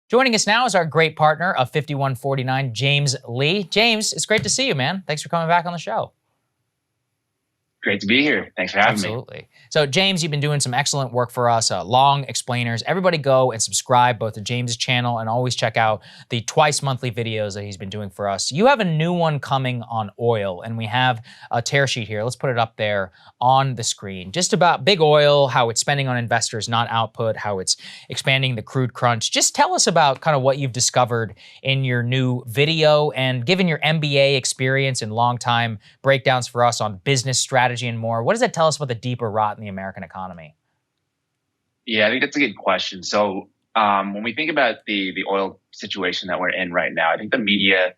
Joining us now is our great partner of 5149, James Lee. James, it's great to see you, man. Thanks for coming back on the show. Great to be here. Thanks for having me. Absolutely. So James, you've been doing some excellent work for us, long explainers. Everybody go and subscribe both to James's channel and always check out the twice monthly videos that he's been doing for us. You have a new one coming on oil, and we have a tear sheet here. Let's put it up there on the screen. Just about big oil, how it's spending on investors, not output, how it's expanding the crude crunch. Just tell us about kind of what you've discovered in your new video, and given your MBA experience and long time breakdowns for us on business strategy and more, what does that tell us about the deeper rot in the American economy? Yeah, I think that's a good question. So when we think about the oil situation that we're in right now, I think the media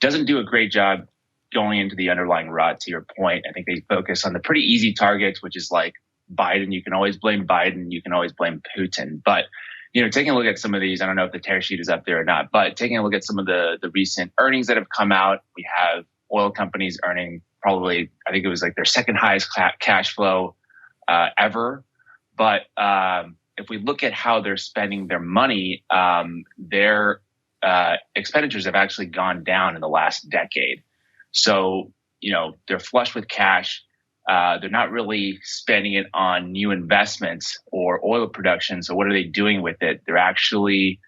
doesn't do a great job going into the underlying rot, to your point. I think they focus on the pretty easy targets, which is like Biden. You can always blame Biden. You can always blame Putin. But, taking a look at some of these, I don't know if the tear sheet is up there or not, but taking a look at some of the recent earnings that have come out, we have oil companies earning probably, I think it was like their second highest cash flow ever. But if we look at how they're spending their money, their expenditures have actually gone down in the last decade. So, they're flush with cash. They're not really spending it on new investments or oil production. So what are they doing with it? They're actually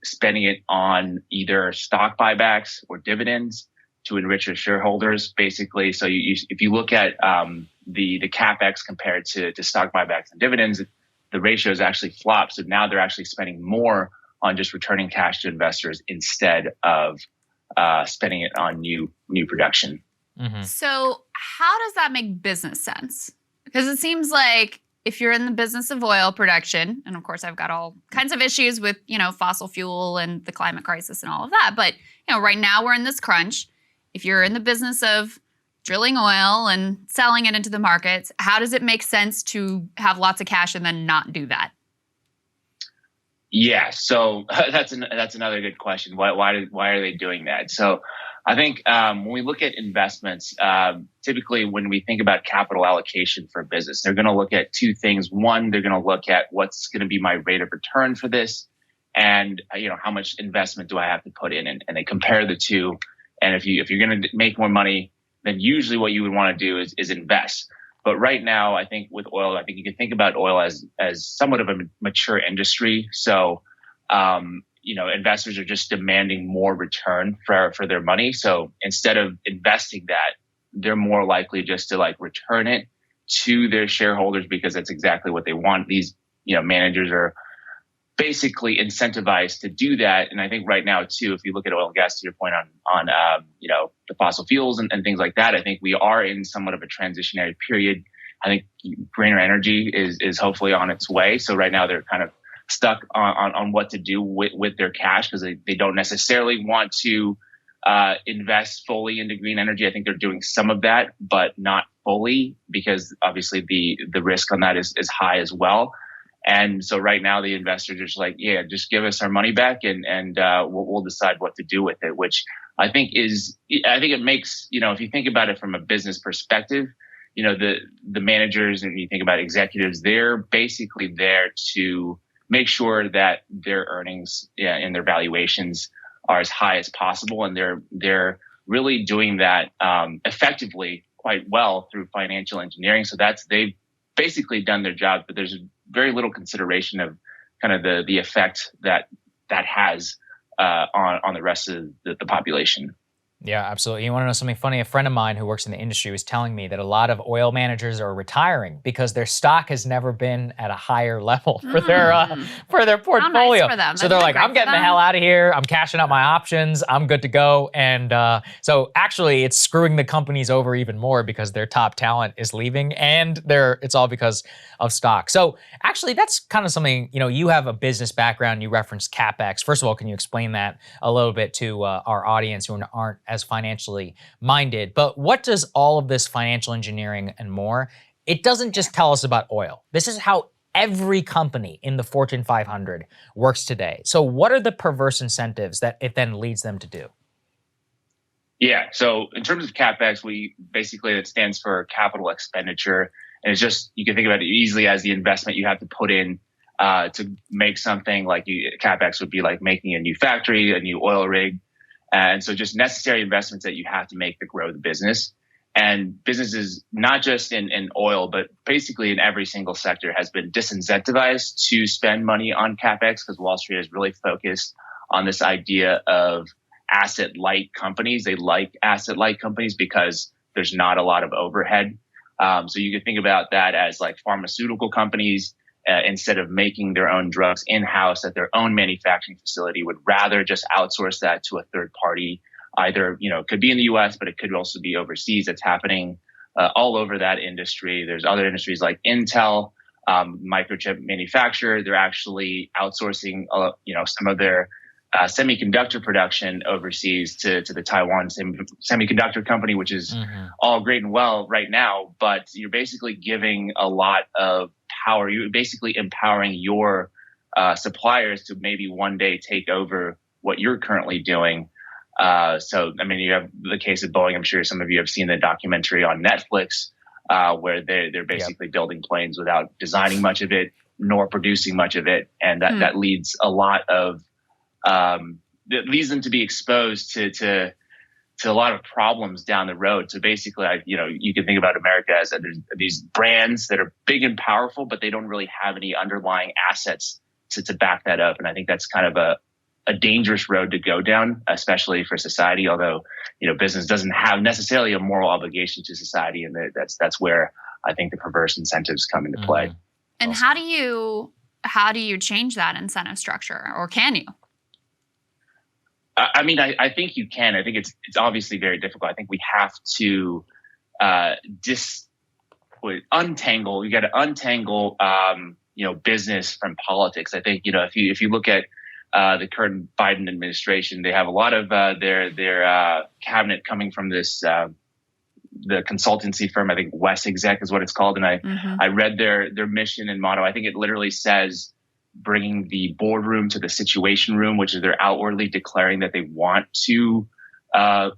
spending it on either stock buybacks or dividends to enrich your shareholders, basically. So if you look at the capex compared to stock buybacks and dividends, the ratio is actually flopped. So now they're actually spending more on just returning cash to investors instead of spending it on new production. Mm-hmm. So how does that make business sense? Because it seems like if you're in the business of oil production, and of course I've got all kinds of issues with, fossil fuel and the climate crisis and all of that, but right now we're in this crunch. If you're in the business of drilling oil and selling it into the markets, how does it make sense to have lots of cash and then not do that? Yeah, so that's another good question. Why are they doing that? So I think when we look at investments, typically when we think about capital allocation for a business, they're going to look at two things. One, they're going to look at what's going to be my rate of return for this, and how much investment do I have to put in, and they compare the two. And if you're going to make more money, then usually what you would want to do is invest. But right now, I think with oil, I think you can think about oil as somewhat of a mature industry. So, investors are just demanding more return for their money. So instead of investing that, they're more likely just to return it to their shareholders because that's exactly what they want. These, managers are basically incentivized to do that. And I think right now too, if you look at oil and gas, to your point on the fossil fuels and things like that, I think we are in somewhat of a transitionary period. I think greener energy is hopefully on its way. So right now they're kind of stuck on what to do with their cash because they don't necessarily want to invest fully into green energy. I think they're doing some of that, but not fully because obviously the risk on that is high as well. And so right now the investors are just like, yeah, just give us our money back and we'll decide what to do with it, which I think it makes, if you think about it from a business perspective, the managers and you think about executives, they're basically there to make sure that their earnings and their valuations are as high as possible. And they're really doing that effectively quite well through financial engineering. So they've basically done their job, but there's very little consideration of kind of the effect that has on the rest of the population. Yeah, absolutely. You want to know something funny? A friend of mine who works in the industry was telling me that a lot of oil managers are retiring because their stock has never been at a higher level for their portfolio. How nice for them. So they're like, I'm getting the hell out of here. I'm cashing out my options. I'm good to go. And so actually it's screwing the companies over even more because their top talent is leaving and it's all because of stock. So actually that's kind of something, you have a business background. You referenced capex. First of all, can you explain that a little bit to our audience who aren't as financially minded? But what does all of this financial engineering and more, it doesn't just tell us about oil. This is how every company in the Fortune 500 works today. So what are the perverse incentives that it then leads them to do? Yeah, so in terms of capex, it stands for capital expenditure. And it's just, you can think about it easily as the investment you have to put in to make something like capex would be like making a new factory, a new oil rig. And so just necessary investments that you have to make to grow the business. And businesses, not just in oil, but basically in every single sector, has been disincentivized to spend money on capex because Wall Street is really focused on this idea of asset light companies. They like asset light companies because there's not a lot of overhead. So you can think about that as like pharmaceutical companies, instead of making their own drugs in-house at their own manufacturing facility, would rather just outsource that to a third party. Either, it could be in the US, but it could also be overseas. It's happening all over that industry. There's other industries like Intel, microchip manufacturer. They're actually outsourcing, some of their semiconductor production overseas to the Taiwan semiconductor company, which is all great and well right now. But you're basically giving a lot of power. You're basically empowering your suppliers to maybe one day take over what you're currently doing. You have the case of Boeing. I'm sure some of you have seen the documentary on Netflix, where they're basically building planes without designing much of it, nor producing much of it. And that leads a lot of, that leads them to be exposed to a lot of problems down the road. So basically, you can think about America as there's these brands that are big and powerful, but they don't really have any underlying assets to back that up. And I think that's kind of a dangerous road to go down, especially for society. Although, business doesn't have necessarily a moral obligation to society, and that's where I think the perverse incentives come into play. And how do you change that incentive structure, or can you? I think you can. I think it's obviously very difficult. I think we have to untangle. You got to untangle, business from politics. I think if you look at the current Biden administration, they have a lot of their cabinet coming from this the consultancy firm. I think West Exec is what it's called, and I read their mission and motto. I think it literally says bringing the boardroom to the situation room, which is they're outwardly declaring that they want to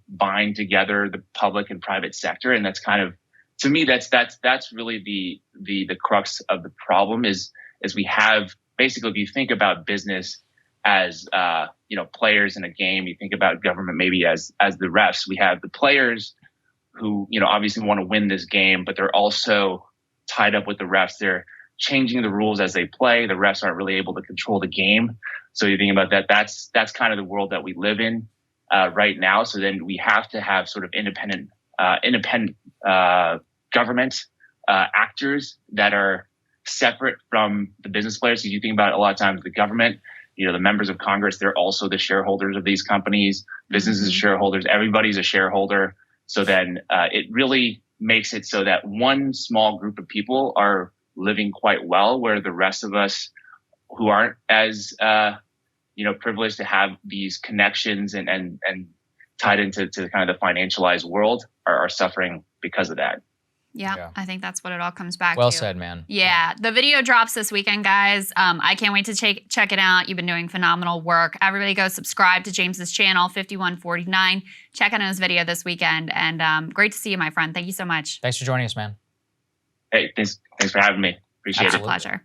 bind together the public and private sector. And that's kind of, to me, that's really the crux of the problem is we have basically, if you think about business as players in a game, you think about government maybe as the refs. We have the players who obviously want to win this game, but they're also tied up with the refs. They're changing the rules as they play. The refs aren't really able to control the game. So you think about that. That's kind of the world that we live in right now. So then we have to have sort of independent government actors that are separate from the business players. So you think about it, a lot of times the government, the members of Congress, they're also the shareholders of these companies. Businesses, shareholders, everybody's a shareholder. So then it really makes it so that one small group of people are living quite well, where the rest of us who aren't as privileged to have these connections and tied into kind of the financialized world are suffering because of that. Yeah, I think that's what it all comes back to. Well said, man. Yeah, the video drops this weekend, guys. I can't wait to check it out. You've been doing phenomenal work. Everybody go subscribe to James's channel, 5149. Check out his video this weekend. And great to see you, my friend. Thank you so much. Thanks for joining us, man. Hey, thanks for having me. Appreciate It's it. a pleasure.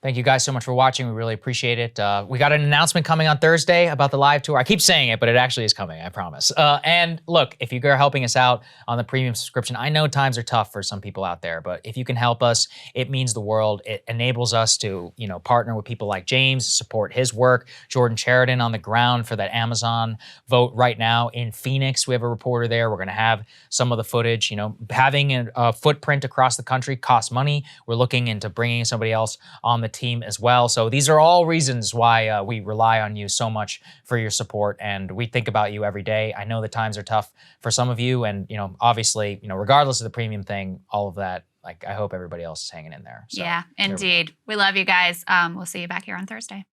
Thank you guys so much for watching. We really appreciate it. We got an announcement coming on Thursday about the live tour. I keep saying it, but it actually is coming, I promise. And look, if you're helping us out on the premium subscription, I know times are tough for some people out there, but if you can help us, it means the world. It enables us to, partner with people like James, support his work. Jordan Sheridan on the ground for that Amazon vote right now in Phoenix. We have a reporter there. We're going to have some of the footage. Having a footprint across the country costs money. We're looking into bringing somebody else on the team as well. So these are all reasons why we rely on you so much for your support, and we think about you every day. I know the times are tough for some of you, and obviously, regardless of the premium thing, all of that, I hope everybody else is hanging in there. So, yeah, indeed. We love you guys. We'll see you back here on Thursday.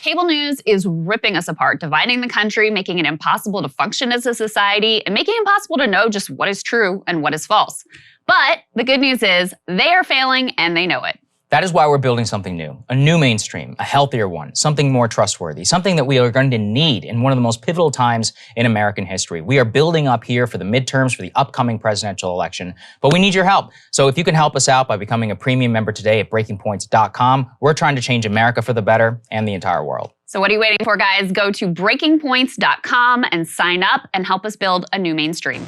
Cable news is ripping us apart, dividing the country, making it impossible to function as a society, and making it impossible to know just what is true and what is false. But the good news is they are failing and they know it. That is why we're building something new, a new mainstream, a healthier one, something more trustworthy, something that we are going to need in one of the most pivotal times in American history. We are building up here for the midterms, for the upcoming presidential election, but we need your help. So if you can help us out by becoming a premium member today at breakingpoints.com, we're trying to change America for the better and the entire world. So what are you waiting for, guys? Go to breakingpoints.com and sign up and help us build a new mainstream.